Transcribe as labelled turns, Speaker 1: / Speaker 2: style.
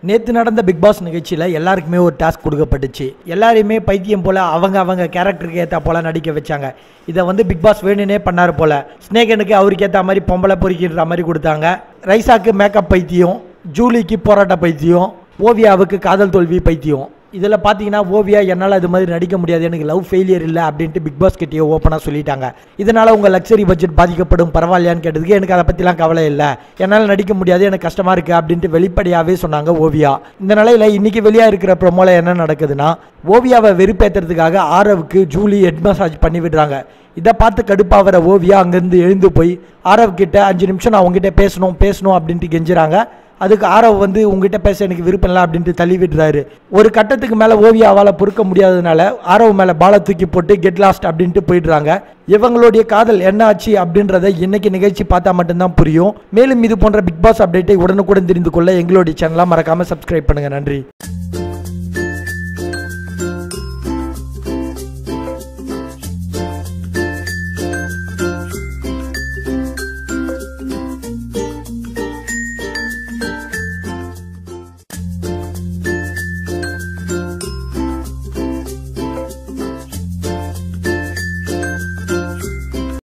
Speaker 1: நேற்று நடந்த big pass நிகழ்ச்சியில் எல்லாருக்குமே ஒரு டாஸ்க் கொடுக்கப்பட்டுச்சு. எல்லாரையுமே பைத்தியம் போல் அவங்க கேரக்டருக்கு ஏற்ற போல் நடிக்க வச்சாங்க. இதை வந்து பிக் பாஸ் வேணுனே பண்ணார் போல். ஸ்னேகனுக்கு அவருக்கு ஏற்ற மாதிரி பொம்பளை பொறுக்கின்ற மாதிரி கொடுத்தாங்க. ரைசாக்கு மேக்கப் பைத்தியம், ஜூலிக்கு போராட்ட பைத்தியம், ஓவியாவுக்கு காதல் தோல்வி பைத்தியம். இதில் பார்த்தீங்கன்னா ஓவியா என்னால் அது மாதிரி நடிக்க முடியாது, எனக்கு லவ் ஃபெயிலியர் இல்லை அப்படின்ட்டு பிக் பாஸ் கிட்டேயே ஓப்பனாக சொல்லிட்டாங்க. இதனால் உங்கள் லக்ஸரி பட்ஜெட் பாதிக்கப்படும் பரவாயில்லையான்னு கேட்டதுக்கு எனக்கு அதை பற்றிலாம் கவலை இல்லை, என்னால் நடிக்க முடியாது, எனக்கு கஷ்டமாக இருக்குது அப்படின்ட்டு வெளிப்படையாகவே சொன்னாங்க ஓவியா. இந்த நிலையில் இன்றைக்கி வெளியாக இருக்கிற ப்ரோமோவில் என்ன நடக்குதுன்னா, ஓவியாவை வெறுப்பேற்றுறதுக்காக ஆரவுக்கு ஜூலி ஹெட் மசாஜ் பண்ணி விடுறாங்க. இதை பார்த்து கடுப்பாகிற ஓவியா அங்கேருந்து எழுந்து போய் ஆரவ் கிட்ட 5 நிமிஷம் நான் உங்ககிட்ட பேசணும் அப்படின்ட்டு கெஞ்சுறாங்க. அதுக்கு ஆரவ் வந்து உங்ககிட்ட பேச எனக்கு விருப்பம் இல்லை அப்படின்ட்டு தள்ளி விடுறாரு. ஒரு கட்டத்துக்கு மேலே ஓவியாவால் பொறுக்க முடியாததுனால ஆரவ் மேலே பாலை தூக்கி போட்டு கெட் லாஸ்ட் அப்படின்ட்டு போயிடுறாங்க. இவங்களுடைய காதல் என்ன ஆச்சு அப்படின்றத இன்னைக்கு நிகழ்ச்சி பார்த்தா மட்டும்தான் புரியும். மேலும் இது போன்ற பிக் பாஸ் அப்டேட்டை உடனுக்குடன் தெரிந்து கொள்ள எங்களுடைய சேனலை மறக்காமல் சப்ஸ்கிரைப் பண்ணுங்கள். நன்றி.